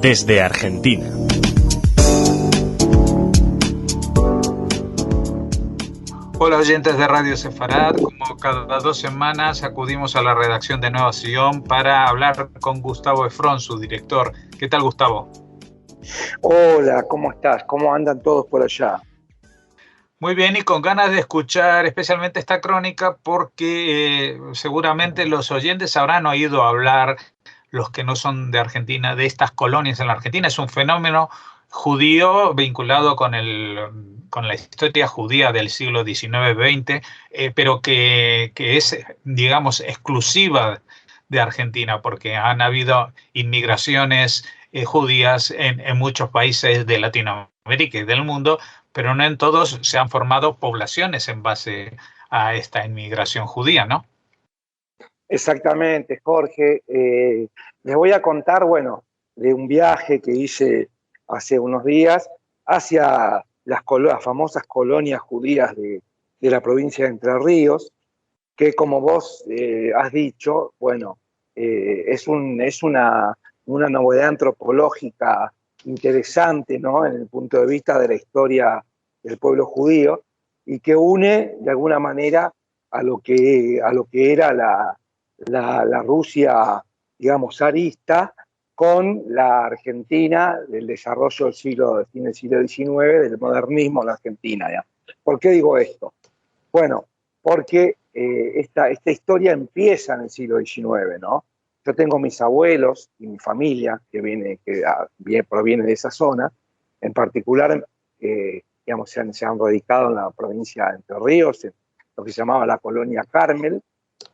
desde Argentina. Hola oyentes de Radio Sefarad, como cada 2 semanas acudimos a la redacción de Nueva Sion para hablar con Gustavo Efrón, su director. ¿Qué tal, Gustavo? Hola, ¿cómo estás? ¿Cómo andan todos por allá? Muy bien, y con ganas de escuchar especialmente esta crónica porque seguramente los oyentes habrán oído hablar, los que no son de Argentina, de estas colonias en la Argentina. Es un fenómeno judío vinculado con la historia judía del siglo XIX-XX, pero que es, digamos, exclusiva de Argentina, porque han habido inmigraciones judías en muchos países de Latinoamérica y del mundo, pero no en todos se han formado poblaciones en base a esta inmigración judía, ¿no? Exactamente, Jorge. Les voy a contar, bueno, de un viaje que hice hace unos días hacia las famosas colonias judías de la provincia de Entre Ríos, que como vos has dicho, bueno, es una novedad antropológica interesante, ¿no? En el punto de vista de la historia del pueblo judío, y que une de alguna manera a lo que era la Rusia, digamos, zarista, con la Argentina del desarrollo del fin del siglo XIX, del modernismo en la Argentina, ¿ya? ¿Por qué digo esto? Bueno, porque esta historia empieza en el siglo XIX, ¿no? Yo tengo mis abuelos y mi familia que proviene de esa zona, en particular, digamos, se han radicado en la provincia de Entre Ríos, en lo que se llamaba la colonia Carmel,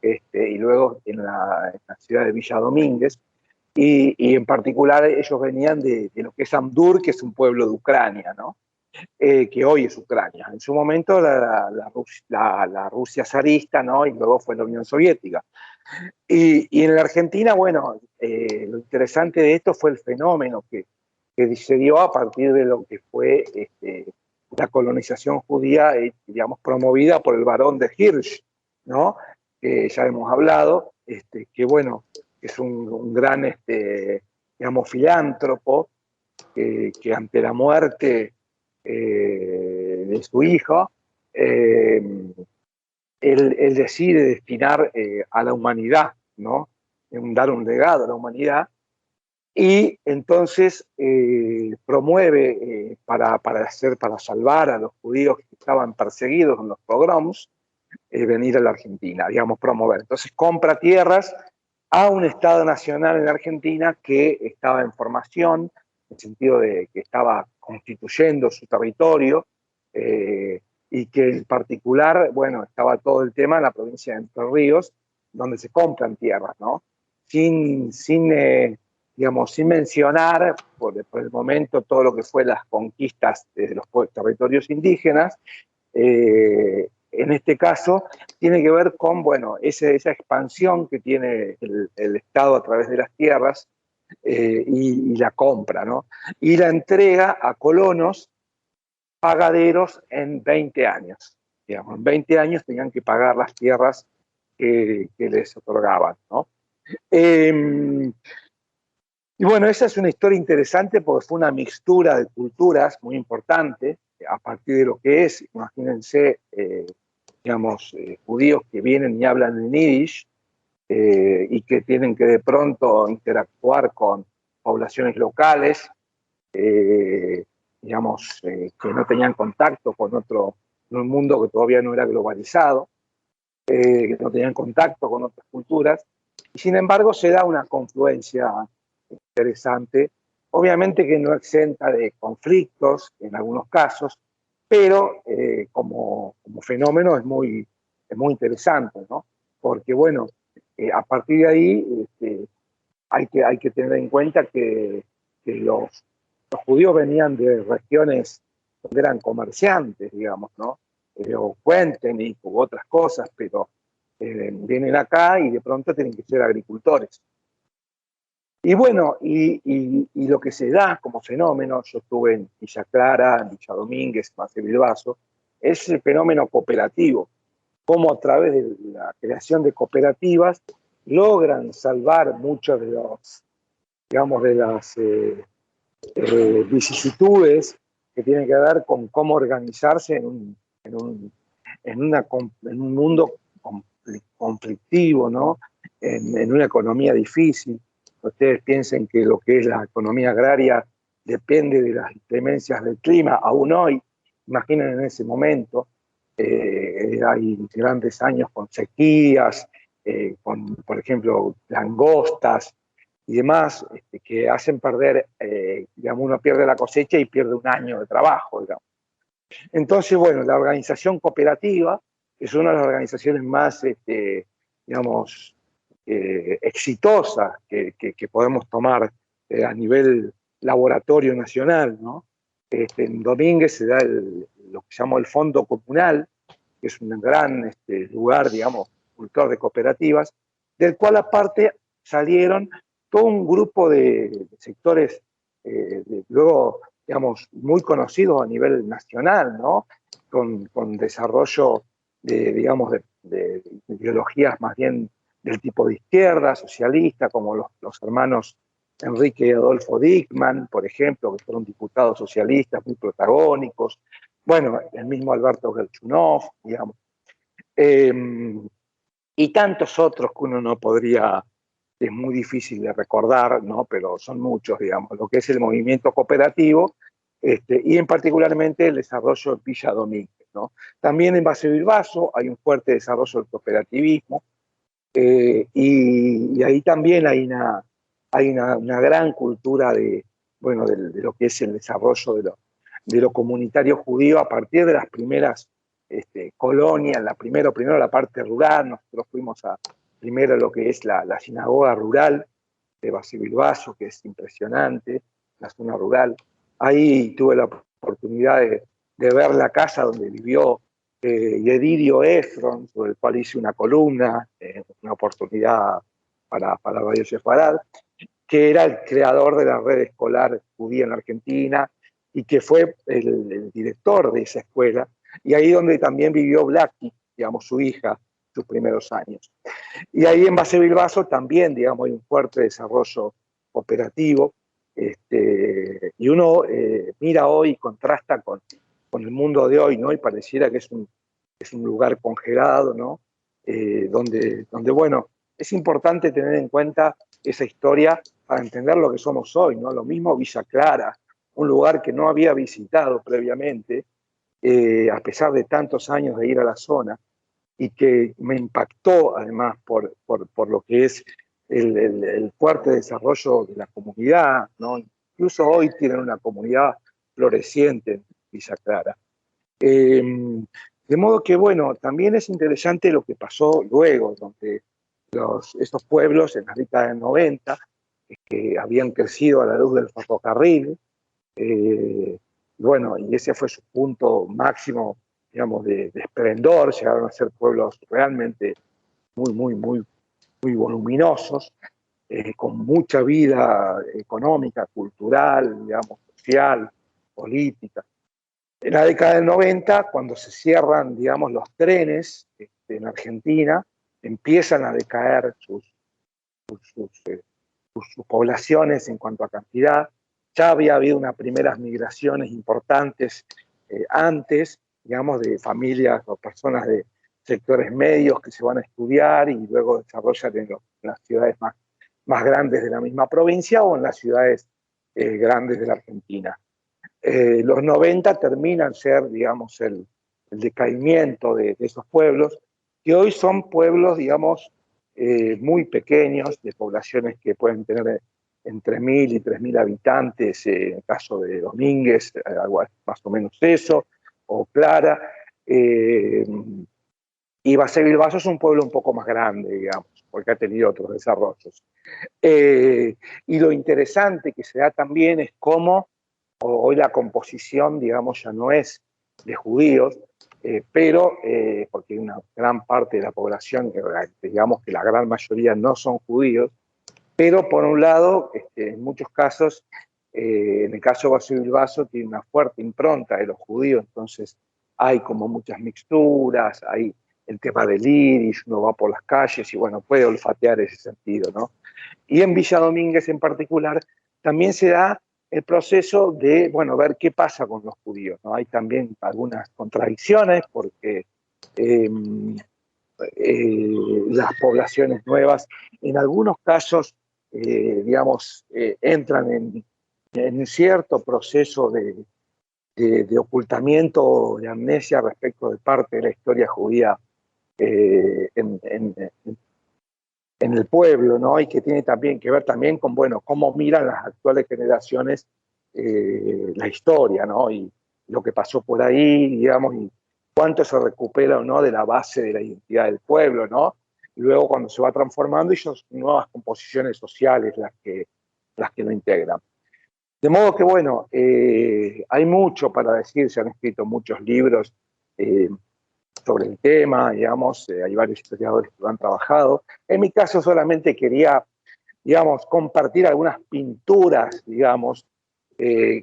y luego en la ciudad de Villa Domínguez, y en particular ellos venían de lo que es Amdur, que es un pueblo de Ucrania, ¿no? Que hoy es Ucrania. En su momento la Rusia zarista, ¿no? Y luego fue la Unión Soviética. Y en la Argentina, bueno, lo interesante de esto fue el fenómeno que se dio a partir de lo que fue la colonización judía, digamos, promovida por el barón de Hirsch, ¿no? Que ya hemos hablado, que bueno, es un gran, digamos, filántropo, que ante la muerte de su hijo, él decide destinar a la humanidad, ¿no? Dar un legado a la humanidad, y entonces promueve para salvar a los judíos que estaban perseguidos en los pogroms, venir a la Argentina, digamos, promover. Entonces compra tierras a un Estado nacional en la Argentina que estaba en formación, en el sentido de que estaba constituyendo su territorio, y que en particular, bueno, estaba todo el tema en la provincia de Entre Ríos, donde se compran tierras, ¿no? Digamos, sin mencionar por el momento todo lo que fue las conquistas de los territorios indígenas. En este caso tiene que ver con, bueno, esa expansión que tiene el Estado a través de las tierras, y la compra, ¿no? Y la entrega a colonos pagaderos en 20 años. Digamos, en 20 años tenían que pagar las tierras que les otorgaban, ¿no? Y bueno, esa es una historia interesante porque fue una mixtura de culturas muy importante a partir de lo que es, imagínense, digamos, judíos que vienen y hablan en yiddish, y que tienen que de pronto interactuar con poblaciones locales, digamos, que no tenían contacto con un mundo que todavía no era globalizado, que no tenían contacto con otras culturas, y sin embargo se da una confluencia interesante, obviamente que no exenta de conflictos en algunos casos, pero como fenómeno es muy interesante, ¿no? Porque, bueno, a partir de ahí hay que tener en cuenta que los judíos venían de regiones donde eran comerciantes, digamos, ¿no? O Cuentenik u otras cosas, pero vienen acá y de pronto tienen que ser agricultores. Y bueno, y lo que se da como fenómeno, yo estuve en Villa Clara, en Villa Domínguez, Marcelo Bilbaso, es el fenómeno cooperativo, cómo a través de la creación de cooperativas logran salvar muchos de los, digamos, vicisitudes que tienen que ver con cómo organizarse en un mundo conflictivo, ¿no? En una economía difícil. Ustedes piensen que lo que es la economía agraria depende de las inclemencias del clima, aún hoy. Imaginen en ese momento, hay grandes años con sequías, con, por ejemplo, langostas y demás, que hacen perder, digamos, uno pierde la cosecha y pierde un año de trabajo, digamos. Entonces, bueno, la organización cooperativa es una de las organizaciones más, digamos, exitosas que podemos tomar a nivel laboratorio nacional, ¿no? En Domínguez se da lo que se llama el Fondo Comunal, que es un gran lugar, digamos, cultor de cooperativas, del cual aparte salieron todo un grupo de sectores, luego, digamos, muy conocidos a nivel nacional, ¿no? Con desarrollo digamos, de ideologías más bien del tipo de izquierda, socialista, como los hermanos Enrique y Adolfo Dickmann, por ejemplo, que fueron diputados socialistas muy protagónicos, bueno, el mismo Alberto Gerchunov, digamos, eh, y tantos otros que uno no podría, es muy difícil de recordar, ¿no? Pero son muchos, digamos, lo que es el movimiento cooperativo, y en particularmente el desarrollo en Villa Domínguez, ¿no? También en Base Bilbaso hay un fuerte desarrollo del cooperativismo, y ahí también hay una gran cultura bueno, de lo que es el desarrollo de lo comunitario judío a partir de las primeras colonias, primero la parte rural. Nosotros fuimos primero lo que es la sinagoga rural de Base Bilbaso, que es impresionante, la zona rural. Ahí tuve la oportunidad de ver la casa donde vivió Yedidio Efron, sobre el cual hice una columna, una oportunidad para Radio Sefarad, que era el creador de la red escolar judía en Argentina y que fue el director de esa escuela, y ahí donde también vivió Blackie, digamos, su hija, sus primeros años. Y ahí en Base Bilbaso también, digamos, hay un fuerte desarrollo operativo, y uno mira hoy y contrasta con el mundo de hoy, ¿no? Y pareciera que es un lugar congelado, ¿no? Donde, bueno, es importante tener en cuenta esa historia para entender lo que somos hoy, ¿no? Lo mismo Villa Clara, un lugar que no había visitado previamente, a pesar de tantos años de ir a la zona, y que me impactó además por lo que es el fuerte desarrollo de la comunidad, ¿no? Incluso hoy tienen una comunidad floreciente en Villa Clara. De modo que, bueno, también es interesante lo que pasó luego, donde estos pueblos en la década del 90, que habían crecido a la luz del ferrocarril, bueno, y ese fue su punto máximo, digamos, de esplendor. Llegaron a ser pueblos realmente muy voluminosos, con mucha vida económica, cultural, digamos, social, política. En la década del 90, cuando se cierran, digamos, los trenes en Argentina, empiezan a decaer sus poblaciones en cuanto a cantidad. Ya había habido unas primeras migraciones importantes antes, digamos, de familias o personas de sectores medios que se van a estudiar y luego desarrollan en las ciudades más grandes de la misma provincia o en las ciudades grandes de la Argentina. Los 90 terminan ser, digamos, el decaimiento de esos pueblos, que hoy son pueblos, digamos, muy pequeños, de poblaciones que pueden tener entre 1.000 y 3.000 habitantes, en el caso de Domínguez, algo más o menos eso, o Clara, y Base Bilbaso es un pueblo un poco más grande, digamos, porque ha tenido otros desarrollos. Y lo interesante que se da también es cómo hoy la composición, digamos, ya no es de judíos, pero porque hay una gran parte de la población, digamos que la gran mayoría no son judíos, pero por un lado, en muchos casos, en el caso de Base Bilbaso, tiene una fuerte impronta de los judíos, entonces hay como muchas mixturas, hay el tema del iris, uno va por las calles y bueno, puede olfatear ese sentido, ¿no? Y en Villa Domínguez en particular, también se da el proceso de, bueno, ver qué pasa con los judíos, ¿no? Hay también algunas contradicciones porque las poblaciones nuevas, en algunos casos, digamos, entran en cierto proceso de ocultamiento, de amnesia respecto de parte de la historia judía en el pueblo, ¿no? Y que tiene también que ver también con, bueno, cómo miran las actuales generaciones la historia, ¿no? Y lo que pasó por ahí, digamos, y cuánto se recupera o no de la base de la identidad del pueblo, ¿no? Y luego cuando se va transformando, y son nuevas composiciones sociales las que lo integran. De modo que, bueno, hay mucho para decir, se han escrito muchos libros sobre el tema, digamos, hay varios historiadores que lo han trabajado. En mi caso solamente quería, digamos, compartir algunas pinturas, digamos,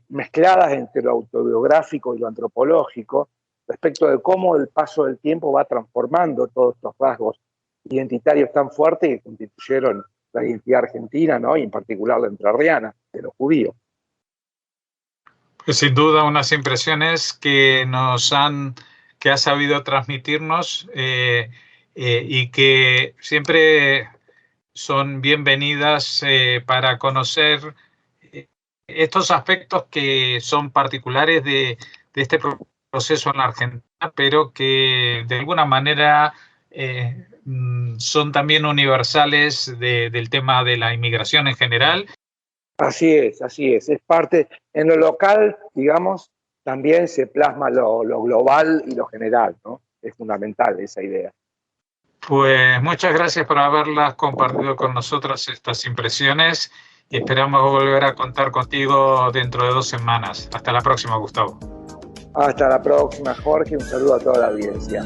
mezcladas entre lo autobiográfico y lo antropológico, respecto de cómo el paso del tiempo va transformando todos estos rasgos identitarios tan fuertes que constituyeron la identidad argentina, ¿no? Y en particular la entrerriana, de los judíos. Pues sin duda unas impresiones que ha sabido transmitirnos y que siempre son bienvenidas para conocer estos aspectos que son particulares de este proceso en la Argentina, pero que de alguna manera son también universales del tema de la inmigración en general. Así es parte, en lo local, digamos, también se plasma lo global y lo general, ¿no? Es fundamental esa idea. Pues muchas gracias por haberlas compartido con nosotros estas impresiones y esperamos volver a contar contigo dentro de 2 semanas. Hasta la próxima, Gustavo. Hasta la próxima, Jorge. Un saludo a toda la audiencia.